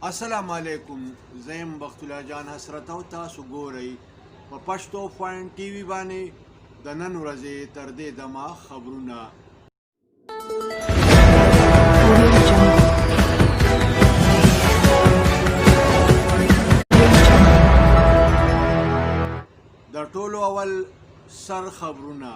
السلام علیکم. زیم بخت الله جان حسرت او تاسو ګورئ په پښتو پوینټ ټي وي باندې د نن ورځې تر دې دمه خبرونه. د ټولو اول سر خبرونه.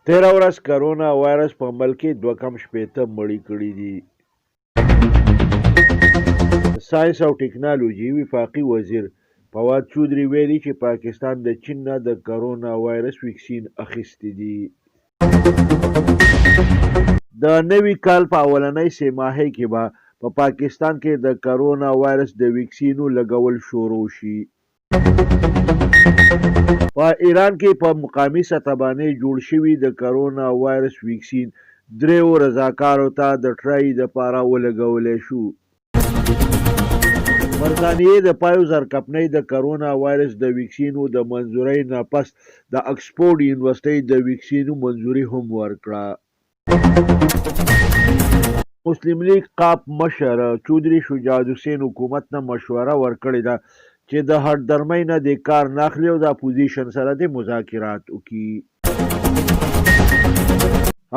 تیره ورځ کرونا وایرس په ملک کې 2.8 مړي کړي دي. ساینس او ټیکنالوژي وفاقي وزیر فواد چودري ویلي چې پاکستان د چین نه د کرونا وایرس ویکسین اخیستی دي. د نوي کال په اولنۍ سه ماهۍ کې به په پاکستان کې د کرونا وایرس د ویکسینو لګول شروع شي. په ایران کې په مقامي سطح باندې جوړ شوي د کرونا وایرس ویکسین دریو رضاکارو ته د ټرای دپاره ولګولی شو. برطانیې د فایزر کمپنۍ د کرونا وایرس د ویکسینو د منظورۍ نه پس د اکسفورډ یونیورسټۍ د ویکسینو منظوري هم ورکړه. مسلم لیگ قاپ مشر چودري شجاع الحسین حکومت نه مشوره ورکړې ده چې د هټدرمۍ نه د کار نه اخلي او د اپوزیشن سره د مذاکرات وکړي.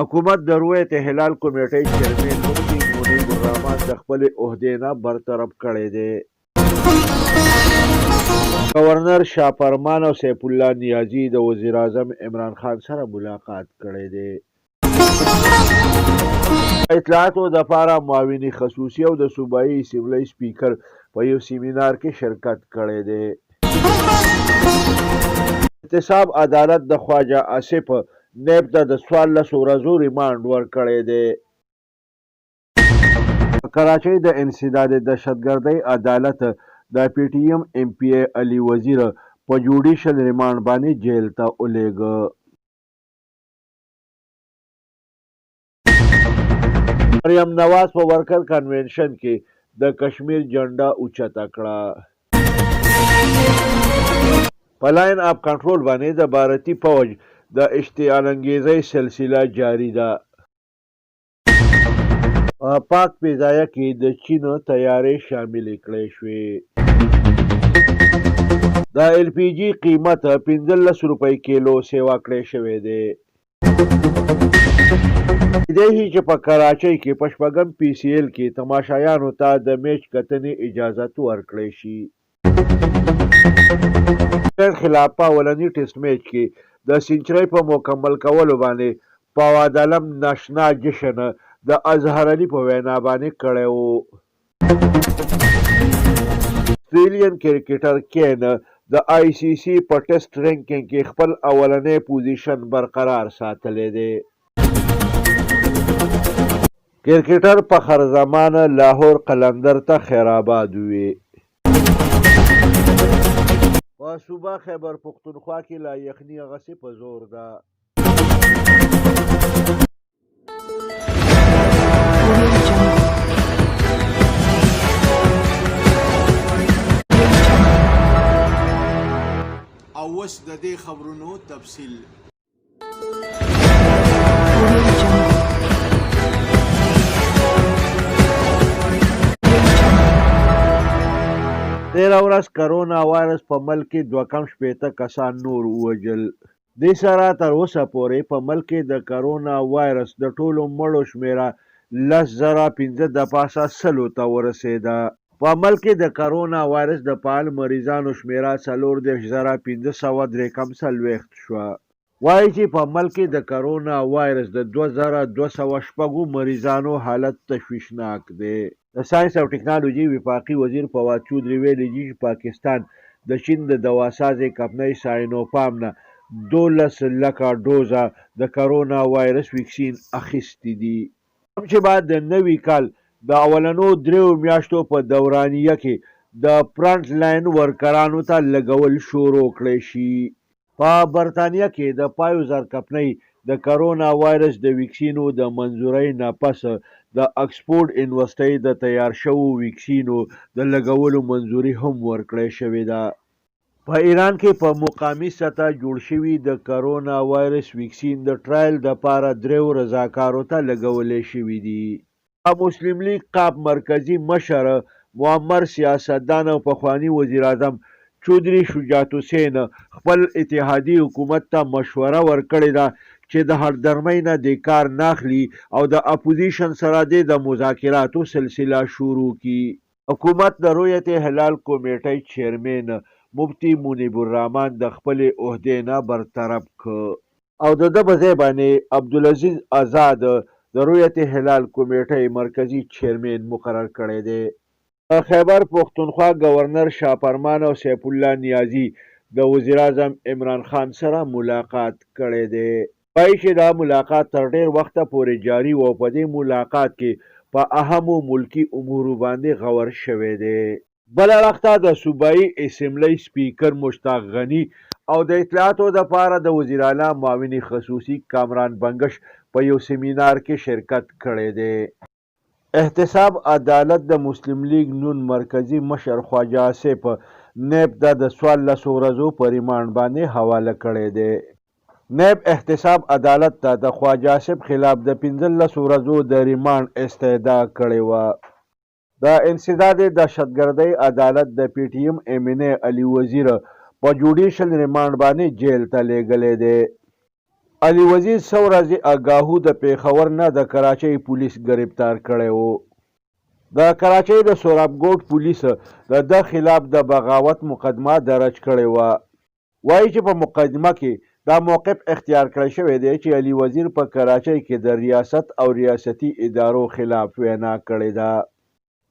حکومت د رویت هلال کمیټۍ چیرمن مفتي منیب الرحمن د خپل عهدې نه برطرف کړی دی. گورنر شاه فرمان او سیف الله نیازي د وزیر اعظم عمران خان سره ملاقات کړی دی. اطلاعاتو دپاره معاون خصوصي او د صوبایي اسمبلۍ سپیکر په یو سیمینار کې شرکت کړی دی. احتساب عدالت د خواجه آصف نیب ته د 14 ورځو ریمانډ ورکړی دی. کراچۍ د انسداد دهشتګردۍ عدالت د پی ټي ایم ایم پی ای علي وزیر په جوډیشل ریمانډ باندې جیل ته ولیږه. مریم نواز په ورکر کنونشن کې د کشمیر جنډه اوچته کړه. په لاین اپ کنټرول باندې د بھارتي فوج د اشتعال انګیزۍ سلسله جاری ده. په پاک فضایه کې د چین تیارې شاملې کړې شوې. د ایل پی جي قیمت 15 روپۍ کیلو سیوا کړی شوی دی. کیدای شي چې په کراچۍ کې په شپږم پی سی ایل کې تماشایانو ته د میچ کتنې اجازت ورکړی شي. انګلینډ خلاف په اولني ټیسټ میچ کې د سینچرۍ په مکمل کولو باندې فواد عالم ناشنا جشن د اظهر علي په وینا باندې کړی و. اسټریلین کرکټر کین د آی سی سی په ټیسټ رینکینګ کې خپل اولنی پوزیشن برقرار ساتلی دی. کرکټر فخر زمان لاهور قلندر ته خیر آباد وي. په صوبه خیبر پښتونخوا کې لا یخني هغسې په زور ده. او اوس د دې خبرونو تفصیل. تیره ورځ کرونا وایرس په ملک کې 2.8 کسان نور ووژل. دې سره تر اوسه پورې په ملک کې د کرونا وایرس د ټولو مړو شمیره 10,015 د پاسه 100 ته ورسېده. په عمل کې د کرونا وایرس د فعال مریضانو شمیره 14,543 شوه. وایي چې په ملک کې د کرونا وایرس د 2206 مریضانو حالت تشویشناک دی. د ساینس او ټکنالوژي وفاقي وزیر فواد چودري ویلي دي چې پاکستان د چین د دواسازې کمپنۍ ساینوفارم نه 12 لکه ډوزه د کرونا وایرس ویکسین اخیستي دي، هم چې بعد د نوي کال د اولنو 3 میاشتو په دورانیه کې د فرنټ لاین ورکرانو ته لګول شروع کړی شي. په برتانیه کې د فایزر کمپنۍ د کرونا وایرس د ویکسینو د منظورۍ نه پس د اکسفورډ یونیورسټۍ د تیار شوو ویکسینو د لګولو منظوري هم ورکړې شوې ده. په ایران کې په مقامي سطح جوړ شوي د کرونا وایرس ویکسین د ټرایل دپاره 3 رضاکارو ته لګولې شوي دي. مسلم لیگ قاب مرکزی مشر معمر سیاستدان او پخوانی وزیر اعظم چودري شجاعت حسین خپل اتحادي حکومت ته مشوره ورکړې ده چې د هردرمۍ نه د کار ناخلي او د اپوزیشن سره د مذاکراتو سلسله شروع کړي. حکومت د رویت هلال کمیټۍ چیرمن مفتي منیب الرحمن د خپل عہدې نه برطرف کړ او د ده په ځای باندې عبدالعزیز آزاد د رویت هلال کمیټۍ مرکزی چیرمن مقرر کړی دی. خیبر پښتونخوا گورنر شاپرمان او سیف الله نیازی د وزیر اعظم عمران خان سره ملاقات کړی دی. وایي چې دا ملاقات تر ډیر وخته پورې جاری و او په دې ملاقات کې په اهمو ملکی امورو باندې غور شوی دی. بل اړخته د صوبایي اسمبلی سپیکر مشتاق غني او د اطلاعاتو دپاره د وزیر اعلی معاون خصوصي کامران بنگش په یو سیمینار کې شرکت کړی دی. احتساب عدالت د مسلم لیگ نون مرکزی مشر خواجه آصف نیب ته د 14 ورځو په ریمانډ باندې حواله کړی دی. نیب احتساب عدالت ته د خواجه آصف خلاف د 15 ورځو د ریمانډ استدعا کړې وه. د انسداد دهشتګردۍ عدالت د پی ټی ایم ایمنه علي وزیر په جوډیشل ریمانډ باندې جیل ته لیږلی دی. علي وزیر څو ورځې اګاهو د پیښور نه د کراچۍ پولیس گرفتار کړی و. د کراچۍ د سورابګوټ پولیس د ده خلاف د بغاوت مقدمه درج کړې وه. وایي چې په مقدمه کې دا موقف اختیار کړی شوی دی چې علي وزیر په کراچۍ کې د ریاست او ریاستي ادارو خلاف وینا کړې ده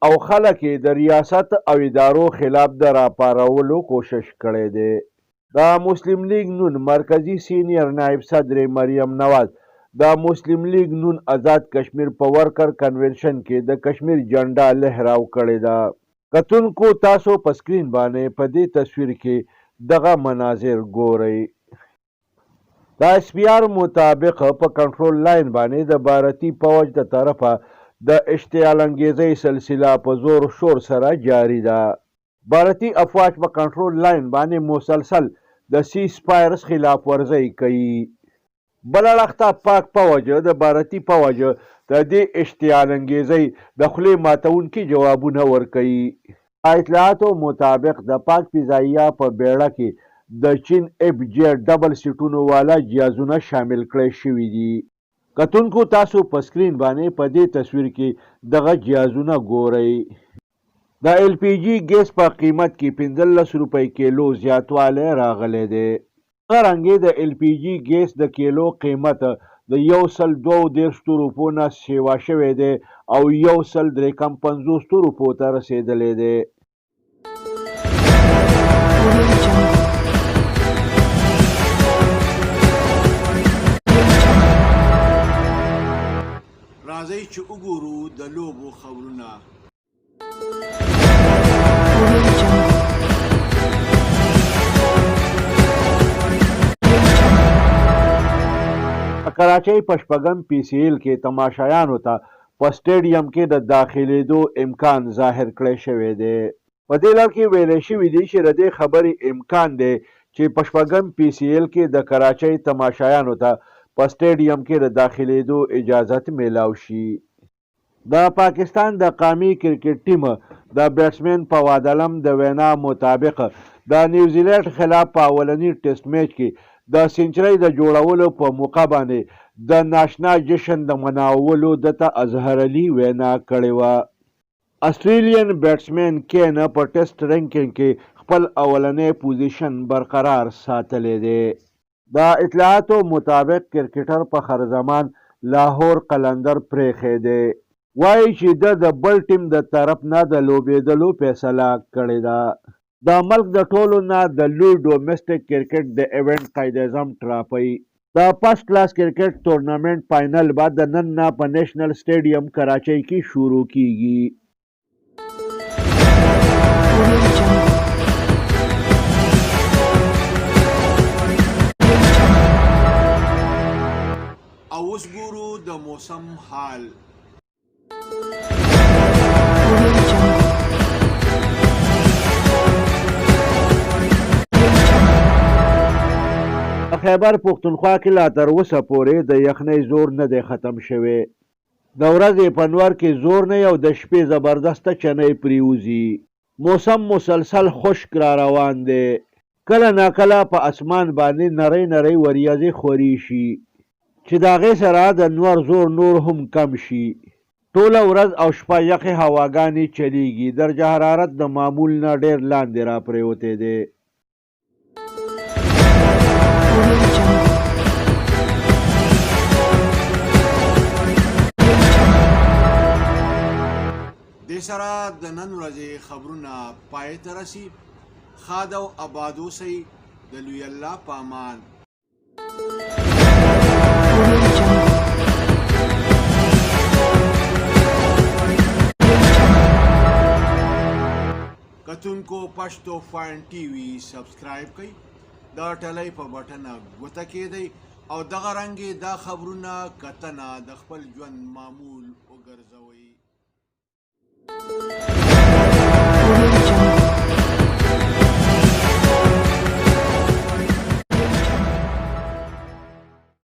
او خلک یې د ریاست او ادارو خلاف د راپارولو کوشش کړی دی. د مسلم لیگ نون مرکزی سینئر نائب صدر مریم نواز د مسلم لیگ نون آزاد کشمیر په ورکر کنونشن کې د کشمیر جنډا لهراو کړې ده. کتونکو تاسو په سکرین باندې په دې تصویر کې دغه مناظر ګورئ. د اس پی آر مطابق په کنټرول لاین باندې د بھارتي فوج د طرفه د اشتعال انګیزۍ سلسله په زور شور سره جاری ده. بھارتي افواج په کنټرول لاین باندې مسلسل د سیز فایرز خلاف ورزۍ کوي. بل اړخته پاک فوج د بھارتي فوج د دې اشتعال انګیزۍ د خولې ماتونکي جوابونه ورکوي. اطلاعاتو مطابق د پاک فضاییه په بیړه کې د چین اف جی ډبل سیټونو والا جهازونه شامل کړی شوي دي. کتونکو تاسو په سکرین باندې په دې تصویر کې دغه جهازونه ګورئ. د ایل پی جی ګیس په قیمت کې 15 روپۍ کیلو زیاتوالی راغلی دی. څرنګه د ایل پی جی ګیس د کیلو قیمت د 132 روپو نه سیوا شوی دی او 153 روپو ته رسیدلی دی. راځئ چې وګورو د لوبو خبرونه. کراچۍ په شپږم پی سی ایل کې تماشایانو ته په سټیډیم کې د داخلېدو امکان ظاهر کړی شوی دی. په دې لړ کې ویلی شوي دي چې د دې خبرې امکان دی چې په شپږم پی سی ایل کې د کراچۍ تماشایانو ته په سټیډیم کې د داخلېدو اجازت میلاو شي. د پاکستان د قومي کرکټ ټیم د بیټسمن فواد علم د وینا مطابق د نیوزیلینډ خلاف په اولني ټیسټ میچ کې د سنچرۍ د جوړولو په موقع باندې د ناشنا جشن د مناولو دته اظهر علي وینا کړې وه. اسټریلین بیټسمن کین په ټیسټ رینکینګ کې خپل اولنی پوزیشن برقرار ساتلی دی. د اطلاعاتو مطابق کرکټر فخر زمان لاهور قلندر پرېښی دی. وایي چې د بل ټیم د طرف نه د لوبېدلو فیصله کړې ده. د ملک د ټولو نه د لوی ډومېسټک کرکټ د ایونټ قاعده اعظم ټراپي. د فرست کلاس کرکټ ټورنامنټ فائنل به د نن نه په نیشنل سټیډیم کراچۍ کې شروع کیږي. او اوس ګورو د موسم حال. خیبر پښتونخوا کې لا تر اوسه پورې د یخنۍ زور نه دی ختم شوی. د ورځې په انور کې زور نه او د شپې زبردسته چنۍ پریوزي. موسم مسلسل خشک را روان دی. کله ناکله په اسمان باندې نری نری وریځې خوري شي چې د هغې سره د انور زور نور هم کم شي. ټوله ورځ او شپه یخې هواګانې چلیږي. درجه حرارت د معمول نه ډېر لاندې را پریوتی دی. دې سره د نن ورځې خبرونه پای ته رسي. ښاد او اباد اوسئ. د لوی الله په امان. کتونکو پښتو فاین ټي وي سبسکرایب کړئ. دا ټلۍ په بټنه ګوته کېدئ او دغه رنګې دا خبرونه کتنه د خپل ژوند معمول